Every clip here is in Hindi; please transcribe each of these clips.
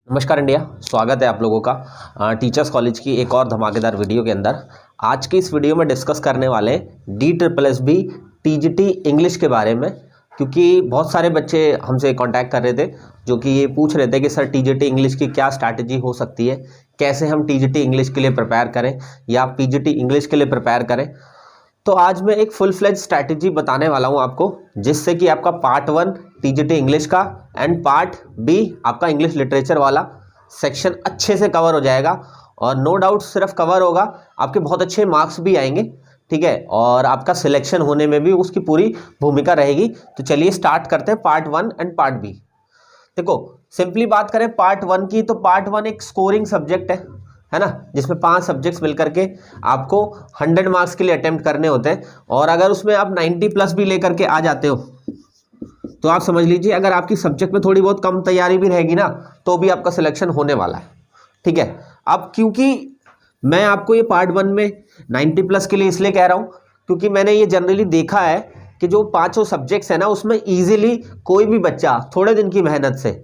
नमस्कार इंडिया, स्वागत है आप लोगों का टीचर्स कॉलेज की एक और धमाकेदार वीडियो के अंदर। आज की इस वीडियो में डिस्कस करने वाले DSSB TGT इंग्लिश के बारे में, क्योंकि बहुत सारे बच्चे हमसे कांटेक्ट कर रहे थे जो कि ये पूछ रहे थे कि सर TGT इंग्लिश की क्या स्ट्रैटेजी हो सकती है, कैसे हम TGT इंग्लिश के लिए प्रिपेयर करें या PGT इंग्लिश के लिए प्रिपेयर करें। तो आज मैं एक फुल फ्लेज स्ट्रैटेजी बताने वाला हूं आपको, जिससे कि आपका पार्ट 1 TGT इंग्लिश का एंड पार्ट बी आपका इंग्लिश लिटरेचर वाला सेक्शन अच्छे से कवर हो जाएगा। और नो डाउट सिर्फ कवर होगा, आपके बहुत अच्छे मार्क्स भी आएंगे, ठीक है, और आपका सिलेक्शन होने में भी उसकी पूरी भूमिका रहेगी। तो चलिए स्टार्ट करते हैं पार्ट 1 एंड पार्ट बी। देखो सिंपली बात करें पार्ट 1 की, तो पार्ट 1 एक स्कोरिंग सब्जेक्ट है ना, जिसमें 5 सब्जेक्ट्स मिलकर के आपको 100 मार्क्स के लिए अटेम्प्ट करने होते हैं। और अगर उसमें आप 90 प्लस भी लेकर के आ जाते हो तो आप समझ लीजिए, अगर आपकी सब्जेक्ट में थोड़ी बहुत कम तैयारी भी रहेगी ना, तो भी आपका सिलेक्शन होने वाला है, ठीक है। अब क्योंकि मैं आपको ये पार्ट 1 में 90 प्लस के लिए इसलिए कह रहा हूँ, क्योंकि मैंने ये जनरली देखा है कि जो 5 सब्जेक्ट्स है ना, उसमें ईजिली कोई भी बच्चा थोड़े दिन की मेहनत से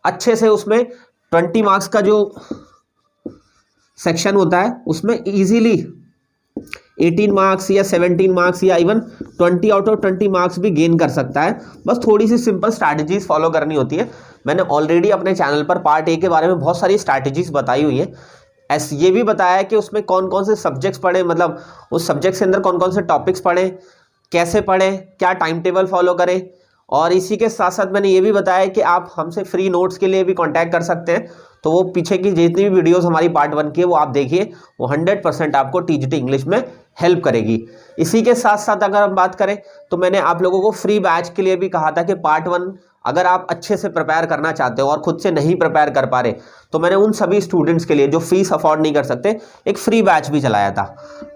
अच्छे से उसमें 20 मार्क्स का जो सेक्शन होता है उसमें इजीली 18 मार्क्स या 17 मार्क्स या इवन 20 आउट ऑफ 20 मार्क्स भी गेन कर सकता है। बस थोड़ी सी सिंपल स्ट्रैटेजीज फॉलो करनी होती है। मैंने ऑलरेडी अपने चैनल पर पार्ट ए के बारे में बहुत सारी स्ट्रैटेजीज बताई हुई है। ऐसे ये भी बताया है कि उसमें कौन कौन से सब्जेक्ट्स पढ़े, मतलब उस सब्जेक्ट के अंदर कौन कौन से टॉपिक्स पढ़े, कैसे पढ़े, क्या टाइम टेबल फॉलो करें। और इसी के साथ साथ मैंने ये भी बताया कि आप हमसे फ्री नोट्स के लिए भी कांटेक्ट कर सकते हैं। तो वो पीछे की जितनी भी वीडियोस हमारी पार्ट 1 की है वो आप देखिए, वो 100% आपको TGT इंग्लिश में हेल्प करेगी। इसी के साथ साथ अगर हम बात करें तो मैंने आप लोगों को फ्री बैच के लिए भी कहा था कि पार्ट 1 अगर आप अच्छे से प्रिपेयर करना चाहते हो और खुद से नहीं प्रिपेयर कर पा रहे, तो मैंने उन सभी स्टूडेंट्स के लिए जो फीस अफोर्ड नहीं कर सकते एक फ्री बैच भी चलाया था,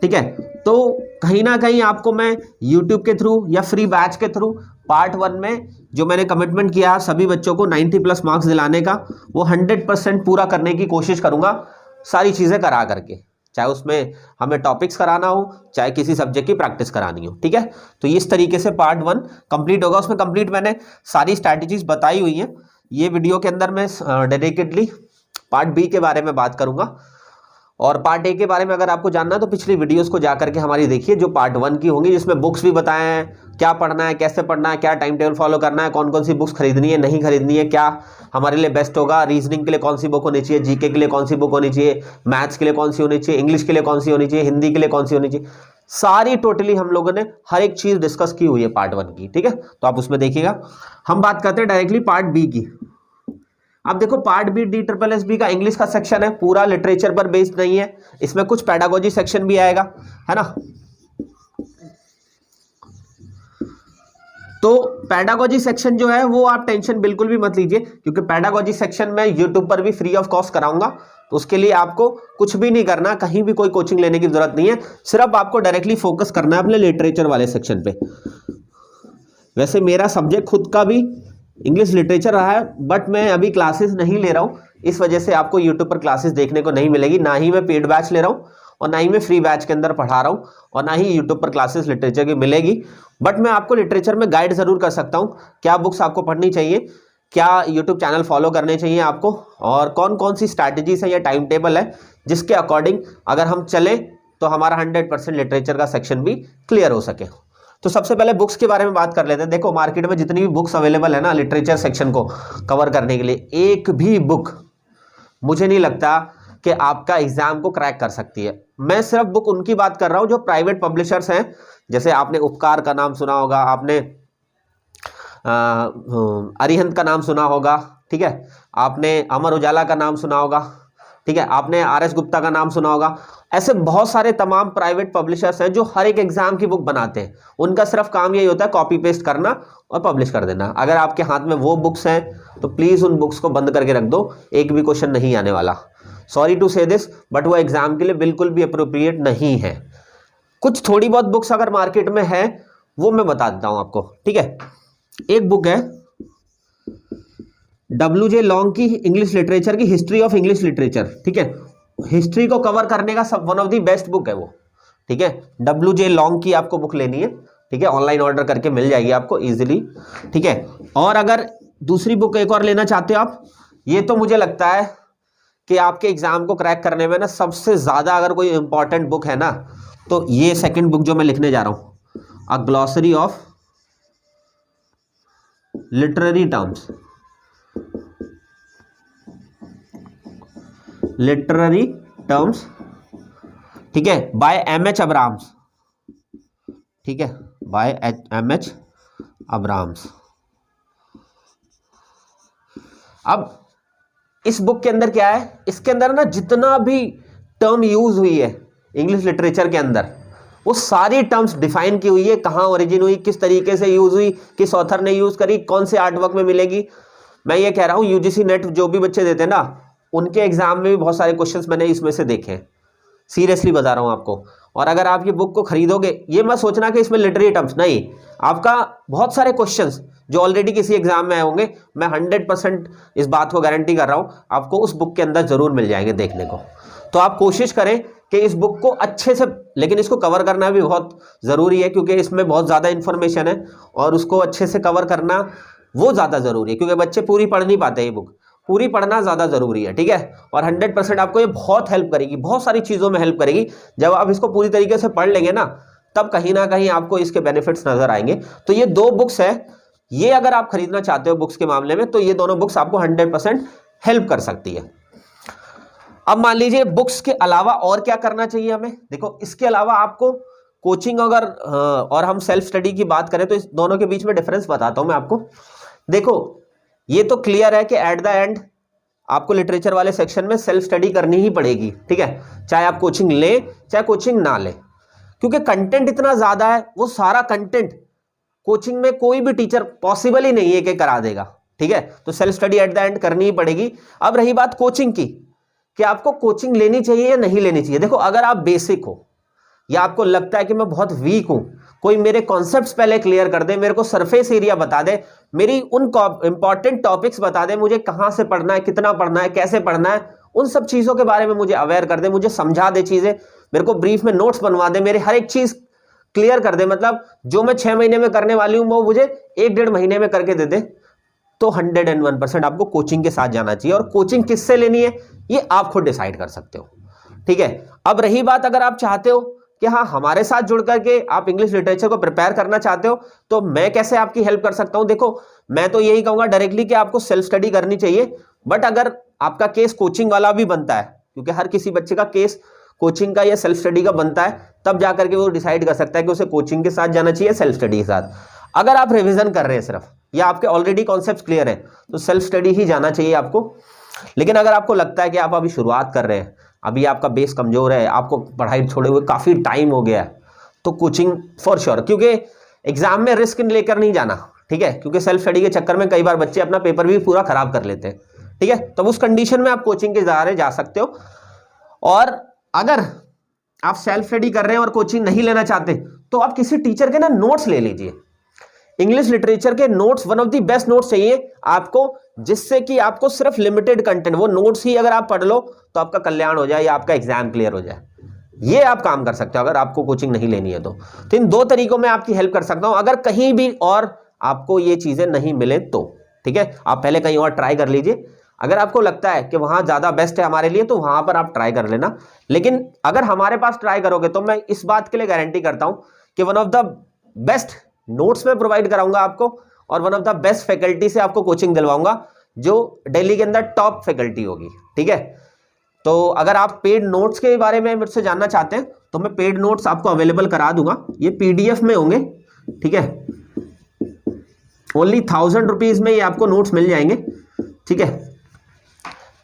ठीक है। तो कहीं ना कहीं आपको मैं यूट्यूब के थ्रू या फ्री बैच के थ्रू पार्ट 1 में जो मैंने कमिटमेंट किया सभी बच्चों को 90 प्लस मार्क्स दिलाने का, वो 100% पूरा करने की कोशिश करूंगा, सारी चीज़ें करा करके, चाहे उसमें हमें टॉपिक्स कराना हो, चाहे किसी सब्जेक्ट की प्रैक्टिस करानी हो, ठीक है। तो इस तरीके से पार्ट 1 कंप्लीट होगा। उसमें कंप्लीट मैंने सारी स्ट्रैटेजीज बताई हुई हैं। ये वीडियो के अंदर मैं डेडिकेटली पार्ट बी के बारे में बात करूंगा। और पार्ट ए के बारे में अगर आपको जानना है तो पिछली वीडियोस को जाकर के हमारी देखिए, जो पार्ट 1 की होंगी, जिसमें बुक्स भी बताए हैं, क्या पढ़ना है, कैसे पढ़ना है, क्या टाइम टेबल फॉलो करना है, कौन कौन सी बुक्स खरीदनी है, नहीं खरीदनी है, क्या हमारे लिए बेस्ट होगा, रीजनिंग के लिए कौन सी बुक होनी चाहिए, जीके के लिए कौन सी बुक होनी चाहिए, मैथ्स के लिए कौन सी होनी चाहिए, इंग्लिश के लिए कौन सी होनी चाहिए, हिंदी के लिए कौन सी होनी चाहिए, सारी टोटली हम लोगों ने हर एक चीज़ डिस्कस की हुई है पार्ट 1 की, ठीक है। तो आप उसमें देखिएगा। हम बात करते हैं डायरेक्टली पार्ट बी की। अब देखो पार्ट बी DSSB का इंग्लिश का सेक्शन है, पूरा लिटरेचर पर बेस्ड नहीं है, इसमें कुछ पेडागोजी सेक्शन भी आएगा, है ना। तो पेडागोजी सेक्शन जो है वो आप टेंशन बिल्कुल भी मत लीजिए, क्योंकि पेडागोजी सेक्शन मैं यूट्यूब पर भी फ्री ऑफ कॉस्ट कराऊंगा। तो उसके लिए आपको कुछ भी नहीं करना, कहीं भी कोई कोचिंग लेने की जरूरत नहीं है, सिर्फ आपको डायरेक्टली फोकस करना है अपने लिटरेचर वाले सेक्शन पे। वैसे मेरा सब्जेक्ट खुद का भी इंग्लिश लिटरेचर रहा है, बट मैं अभी क्लासेस नहीं ले रहा हूँ, इस वजह से आपको यूट्यूब पर क्लासेस देखने को नहीं मिलेगी। ना ही मैं पेड बैच ले रहा हूँ और ना ही मैं फ्री बैच के अंदर पढ़ा रहा हूँ, और ना ही यूट्यूब पर क्लासेस लिटरेचर की मिलेगी। बट मैं आपको लिटरेचर में गाइड जरूर कर सकता हूँ, क्या बुक्स आपको पढ़नी चाहिए, क्या यूट्यूब चैनल फॉलो करने चाहिए आपको, और कौन कौन सी स्ट्रैटेजीज है या टाइम टेबल है जिसके अकॉर्डिंग अगर हम चलें तो हमारा 100% लिटरेचर का सेक्शन भी क्लियर हो सके। तो सबसे पहले बुक्स के बारे में बात कर लेते हैं। देखो मार्केट में जितनी भी बुक्स अवेलेबल है ना लिटरेचर सेक्शन को कवर करने के लिए, एक भी बुक मुझे नहीं लगता कि आपका एग्जाम को क्रैक कर सकती है। मैं सिर्फ बुक उनकी बात कर रहा हूं जो प्राइवेट पब्लिशर्स हैं, जैसे आपने उपकार का नाम सुना होगा, आपने अरिहंत का नाम सुना होगा, ठीक है, आपने अमर उजाला का नाम सुना होगा, ठीक है, आपने RS गुप्ता का नाम सुना होगा। ऐसे बहुत सारे तमाम प्राइवेट पब्लिशर्स हैं जो हर एक एग्जाम की बुक बनाते हैं। उनका सिर्फ काम यही होता है कॉपी पेस्ट करना और पब्लिश कर देना। अगर आपके हाथ में वो बुक्स हैं तो प्लीज़ उन बुक्स को बंद करके रख दो, एक भी क्वेश्चन नहीं आने वाला। सॉरी टू से दिस, बट वो एग्जाम के लिए बिल्कुल भी अप्रोप्रिएट नहीं है। कुछ थोड़ी बहुत बुक्स अगर मार्केट में है वो मैं बता देता हूँ आपको, ठीक है। एक बुक है WJ लॉन्ग की इंग्लिश लिटरेचर की हिस्ट्री ऑफ इंग्लिश लिटरेचर, ठीक है, हिस्ट्री को कवर करने का सब one of the best book है वो, ठीक है। WJ लॉन्ग की आपको बुक लेनी है, ठीक है, ऑनलाइन ऑर्डर करके मिल जाएगी आपको इजीली, ठीक है। और अगर दूसरी बुक एक और लेना चाहते हो आप, ये तो मुझे लगता है कि आपके एग्जाम को क्रैक करने में ना सबसे ज्यादा अगर कोई इंपॉर्टेंट बुक है ना तो ये सेकंड बुक जो मैं लिखने जा रहा हूं, a glossary of literary terms, literary terms, ठीक है, बाय एम.एच. अब्राहम्स, ठीक है, बाय एम.एच. अब्राहम्स। अब इस बुक के अंदर क्या है, इसके अंदर ना जितना भी टर्म यूज हुई है इंग्लिश लिटरेचर के अंदर वो सारी टर्म्स डिफाइन की हुई है, कहां ओरिजिन हुई, किस तरीके से यूज हुई, किस ऑथर ने यूज करी, कौन से आर्टवर्क में मिलेगी। मैं ये कह रहा हूं यूजीसी नेट जो भी बच्चे देते हैं ना उनके एग्जाम में भी बहुत सारे क्वेश्चंस मैंने इसमें से देखे हैं, सीरियसली बता रहा हूं आपको। और अगर आप ये बुक को खरीदोगे, ये मत सोचना कि इसमें लिटरेरी टर्म्स नहीं, आपका बहुत सारे क्वेश्चंस जो ऑलरेडी किसी एग्जाम में आए होंगे, मैं 100% इस बात को गारंटी कर रहा हूं आपको उस बुक के अंदर जरूर मिल जाएंगे देखने को। तो आप कोशिश करें कि इस बुक को अच्छे से, लेकिन इसको कवर करना भी बहुत जरूरी है क्योंकि इसमें बहुत ज्यादा इंफॉर्मेशन है और उसको अच्छे से कवर करना वो ज्यादा जरूरी है क्योंकि बच्चे पूरी पढ़ नहीं पाते, ये बुक पूरी पढ़ना ज्यादा जरूरी है, ठीक है। और 100% आपको ये बहुत हेल्प करेगी, बहुत सारी चीजों में हेल्प करेगी। जब आप इसको पूरी तरीके से पढ़ लेंगे ना तब कहीं ना कहीं आपको इसके बेनिफिट्स नजर आएंगे। तो ये दो बुक्स है, ये अगर आप खरीदना चाहते हो बुक्स के मामले में तो ये दोनों बुक्स आपको 100% हेल्प कर सकती है। अब मान लीजिए बुक्स के अलावा और क्या करना चाहिए हमें, देखो इसके अलावा आपको कोचिंग अगर और हम सेल्फ स्टडी की बात करें तो इस दोनों के बीच में डिफरेंस बताता हूं मैं आपको। देखो ये तो क्लियर है कि एट द एंड आपको लिटरेचर वाले सेक्शन में सेल्फ स्टडी करनी ही पड़ेगी, ठीक है, चाहे आप कोचिंग लें चाहे कोचिंग ना लें, क्योंकि कंटेंट इतना ज्यादा है, वो सारा कंटेंट कोचिंग में कोई भी टीचर पॉसिबल ही नहीं है कि करा देगा, ठीक है। तो self study at the end करनी ही पड़ेगी। अब रही बात कोचिंग की कि आपको कोचिंग लेनी चाहिए या नहीं लेनी चाहिए। देखो अगर आप बेसिक हो या आपको लगता है कि मैं बहुत वीक हूं, कोई मेरे कॉन्सेप्ट्स पहले क्लियर कर दे, मेरे को सरफेस एरिया बता दे, मेरी उन इंपॉर्टेंट टॉपिक्स बता दे, मुझे कहां से पढ़ना है, कितना पढ़ना है, कैसे पढ़ना है, उन सब चीजों के बारे में मुझे अवेयर कर दे, मुझे समझा दे चीजें, मेरे को ब्रीफ में नोट्स बनवा दे, मेरे हर एक चीज क्लियर कर दे, मतलब जो मैं 6 महीने में करने वाली हूं वो मुझे 1-1.5 महीने में करके दे दे, तो 101% आपको कोचिंग के साथ जाना चाहिए। और कोचिंग किससे लेनी है ये आप खुद डिसाइड कर सकते हो, ठीक है। अब रही बात अगर आप चाहते हो कि हाँ हमारे साथ जुड़ करके आप इंग्लिश लिटरेचर को प्रिपेयर करना चाहते हो तो मैं कैसे आपकी हेल्प कर सकता हूं। देखो मैं तो यही कहूंगा डायरेक्टली कि आपको सेल्फ स्टडी करनी चाहिए, बट अगर आपका केस कोचिंग वाला भी बनता है, क्योंकि हर किसी बच्चे का केस कोचिंग का या सेल्फ स्टडी का बनता है, तब जाकर के वो डिसाइड कर सकता है कि उसे कोचिंग के साथ जाना चाहिए, सेल्फ स्टडी के साथ। अगर आप रिविजन कर रहे हैं सिर्फ या आपके ऑलरेडी कॉन्सेप्ट क्लियर है तो सेल्फ स्टडी ही जाना चाहिए आपको। लेकिन अगर आपको लगता है कि आप अभी शुरुआत कर रहे हैं, अभी आपका बेस कमजोर है, आपको पढ़ाई छोड़े हुए काफी टाइम हो गया है, तो कोचिंग फॉर श्योर, क्योंकि एग्जाम में रिस्क लेकर नहीं जाना, ठीक है, क्योंकि सेल्फ स्टडी के चक्कर में कई बार बच्चे अपना पेपर भी पूरा खराब कर लेते हैं, ठीक है। तो उस कंडीशन में आप कोचिंग के सहारे जा सकते हो। और अगर आप सेल्फ स्टडी कर रहे हैं और कोचिंग नहीं लेना चाहते तो आप किसी टीचर के ना नोट्स ले लीजिए। इंग्लिश लिटरेचर के notes one of the best notes चाहिए आपको, जिससे कि आपको सिर्फ लिमिटेड कंटेंट, वो नोट्स ही अगर आप पढ़ लो तो आपका कल्याण हो जाए या आपका एग्जाम क्लियर हो जाए। ये आप काम कर सकते हो अगर आपको कोचिंग नहीं लेनी है तो इन दो तरीकों में आपकी हेल्प कर सकता हूं अगर कहीं भी और आपको ये चीजें नहीं मिले तो, ठीक है। आप पहले कहीं और ट्राई कर लीजिए, अगर आपको लगता है कि वहां ज्यादा बेस्ट है हमारे लिए तो वहां पर आप ट्राई कर लेना। लेकिन अगर हमारे पास ट्राई करोगे तो मैं इस बात के लिए गारंटी करता हूं कि one of the best notes में प्रोवाइड कराऊंगा आपको और one of the best faculty से आपको कोचिंग दिलवाऊंगा जो दिल्ली के अंदर टॉप फैकल्टी होगी, ठीक है। तो अगर आप पेड नोट्स के बारे में मुझसे जानना चाहते हैं तो मैं पेड नोट्स आपको अवेलेबल करा दूंगा, ये पीडीएफ में होंगे, ठीक है। ओनली 1000 रुपीज में ये आपको नोट्स मिल जाएंगे, ठीक है,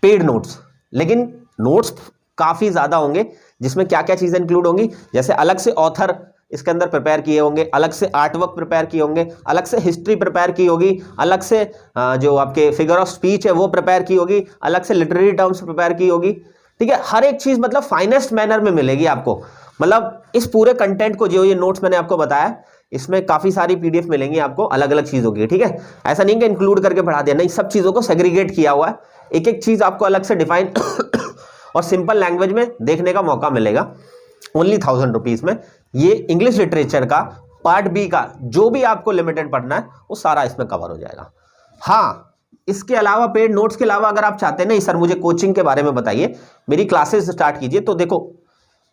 पेड नोट्स। लेकिन नोट्स काफी ज्यादा होंगे जिसमें क्या क्या चीजें इंक्लूड होंगी, जैसे अलग से ऑथर इसके अंदर प्रिपेयर किए होंगे, अलग से आर्टवर्क प्रिपेयर किए होंगे, अलग से हिस्ट्री प्रिपेयर की होगी, अलग से जो आपके फिगर ऑफ स्पीच है वो प्रिपेयर की होगी, अलग से लिटरेरी टर्म्स प्रिपेयर की होगी, ठीक है। हर एक चीज मतलब फाइनेस्ट मैनर में मिलेगी आपको, मतलब इस पूरे कंटेंट को जो ये नोट्स मैंने आपको बताया इसमें काफी सारी पीडीएफ मिलेंगी आपको, अलग अलग चीजों की, ठीक है। ऐसा नहीं कि इंक्लूड करके पढ़ा दिया, नहीं, सब चीजों को सेग्रीगेट किया हुआ है, एक एक चीज आपको अलग से डिफाइन और सिंपल लैंग्वेज में देखने का मौका मिलेगा ओनली 1000 रुपीज में। ये इंग्लिश लिटरेचर का पार्ट बी का जो भी आपको लिमिटेड पढ़ना है वो सारा इसमें कवर हो जाएगा। हाँ इसके अलावा पेड नोट्स के अलावा अगर आप चाहते हैं नहीं सर मुझे कोचिंग के बारे में बताइए, मेरी क्लासेस स्टार्ट कीजिए, तो देखो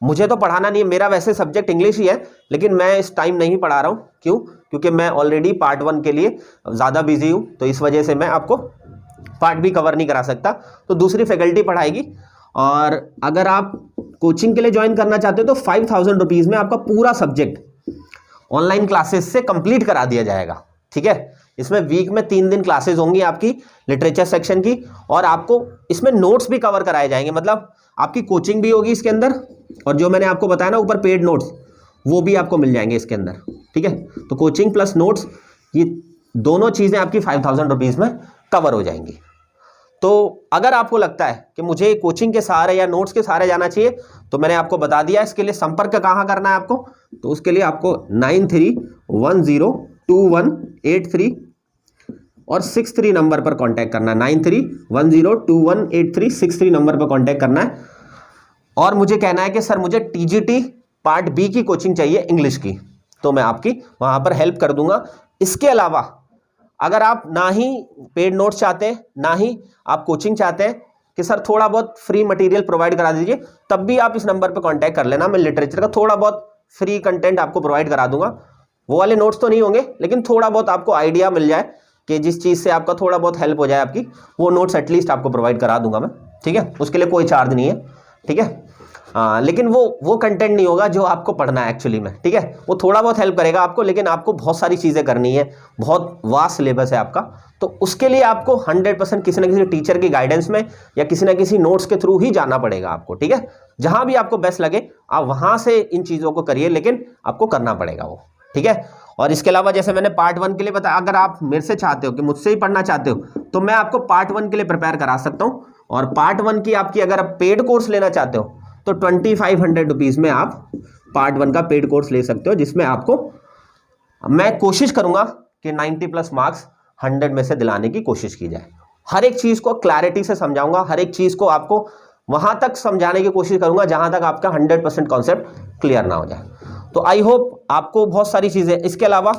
मुझे तो पढ़ाना नहीं है, मेरा वैसे सब्जेक्ट इंग्लिश ही है, लेकिन मैं इस टाइम नहीं पढ़ा रहा हूँ। क्यों? क्योंकि मैं ऑलरेडी पार्ट 1 के लिए ज़्यादा बिजी हूँ, तो इस वजह से मैं आपको पार्ट भी कवर नहीं करा सकता, तो दूसरी फैकल्टी पढ़ाएगी। और अगर आप कोचिंग के लिए ज्वाइन करना चाहते हो तो 5000 रुपीज़ में आपका पूरा सब्जेक्ट ऑनलाइन क्लासेस से कंप्लीट करा दिया जाएगा। ठीक है, इसमें वीक में 3 दिन क्लासेस होंगी आपकी लिटरेचर सेक्शन की, और आपको इसमें नोट्स भी कवर कराए जाएंगे, मतलब आपकी कोचिंग भी होगी इसके अंदर, और जो मैंने आपको बताया ना ऊपर पेड नोट्स वो भी आपको मिल जाएंगे इसके अंदर। ठीक है, तो कोचिंग प्लस नोट्स ये दोनों चीज़ें आपकी 5000 रुपीज़ में कवर हो जाएंगी। तो अगर आपको लगता है कि मुझे कोचिंग के सहारे या नोट्स के सहारे जाना चाहिए, तो मैंने आपको बता दिया इसके लिए संपर्क कहाँ करना है आपको, तो उसके लिए आपको 93102183 और 63 नंबर पर कांटेक्ट करना है। 9310218363 नंबर पर कांटेक्ट करना है, और मुझे कहना है कि सर मुझे टीजीटी पार्ट बी की कोचिंग चाहिए इंग्लिश की, तो मैं आपकी वहाँ पर हेल्प कर दूंगा। इसके अलावा अगर आप ना ही पेड नोट्स चाहते हैं, ना ही आप कोचिंग चाहते हैं कि सर थोड़ा बहुत फ्री मटेरियल प्रोवाइड करा दीजिए, तब भी आप इस नंबर पर कांटेक्ट कर लेना। मैं लिटरेचर का थोड़ा बहुत फ्री कंटेंट आपको प्रोवाइड करा दूंगा। वो वाले नोट्स तो नहीं होंगे, लेकिन थोड़ा बहुत आपको आइडिया मिल जाए कि जिस चीज़ से आपका थोड़ा बहुत हेल्प हो जाए आपकी, वो नोट्स एटलीस्ट आपको प्रोवाइड करा दूंगा मैं। ठीक है, उसके लिए कोई चार्ज नहीं है। ठीक है, लेकिन वो कंटेंट नहीं होगा जो आपको पढ़ना है एक्चुअली में। ठीक है, वो थोड़ा बहुत हेल्प करेगा आपको, लेकिन आपको बहुत सारी चीज़ें करनी है, बहुत वास्ट सिलेबस है आपका, तो उसके लिए आपको 100% किसी न किसी टीचर की गाइडेंस में या किसी न किसी नोट्स के थ्रू ही जाना पड़ेगा आपको। ठीक है, जहाँ भी आपको बेस्ट लगे आप वहाँ से इन चीज़ों को करिए, लेकिन आपको करना पड़ेगा वो। ठीक है, और इसके अलावा जैसे मैंने पार्ट 1 के लिए बताया, अगर आप मेरे से चाहते हो कि मुझसे ही पढ़ना चाहते हो, तो मैं आपको पार्ट 1 के लिए प्रिपेयर करा सकता हूँ। और पार्ट 1 की आपकी अगर आप पेड कोर्स लेना चाहते हो तो 2500 रुपीज़ में आप पार्ट 1 का पेड कोर्स ले सकते हो, जिसमें आपको मैं कोशिश करूंगा कि 90+ मार्क्स 100 में से दिलाने की कोशिश की जाए। हर एक चीज़ को क्लैरिटी से समझाऊंगा, हर एक चीज़ को आपको वहां तक समझाने की कोशिश करूंगा जहां तक आपका 100% कॉन्सेप्ट क्लियर ना हो जाए। तो आई होप आपको बहुत सारी चीज़ें। इसके अलावा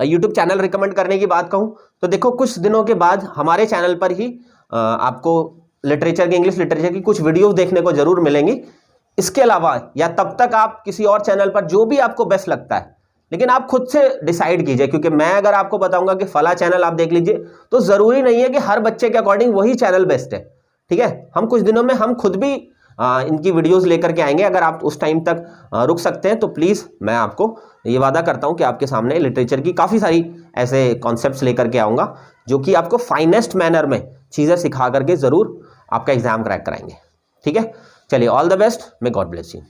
यूट्यूब चैनल रिकमेंड करने की बात कहूँ तो देखो, कुछ दिनों के बाद हमारे चैनल पर ही आपको लिटरेचर की, इंग्लिश लिटरेचर की कुछ वीडियोस देखने को जरूर मिलेंगी। इसके अलावा या तब तक आप किसी और चैनल पर जो भी आपको बेस्ट लगता है, लेकिन आप खुद से डिसाइड कीजिए, क्योंकि मैं अगर आपको बताऊंगा कि फला चैनल आप देख लीजिए, तो जरूरी नहीं है कि हर बच्चे के अकॉर्डिंग वही चैनल बेस्ट है। ठीक है, हम कुछ दिनों में हम खुद भी इनकी वीडियोस लेकर के आएंगे। अगर आप उस टाइम तक रुक सकते हैं तो प्लीज़ मैं आपको ये वादा करता हूं कि आपके सामने लिटरेचर की काफ़ी सारी ऐसे कॉन्सेप्ट्स लेकर के आऊँगा, जो कि आपको फाइनेस्ट मैनर में चीज़ें सिखा करके ज़रूर आपका एग्जाम क्रैक कराएंगे। ठीक है, चलिए, all the best, may God bless you.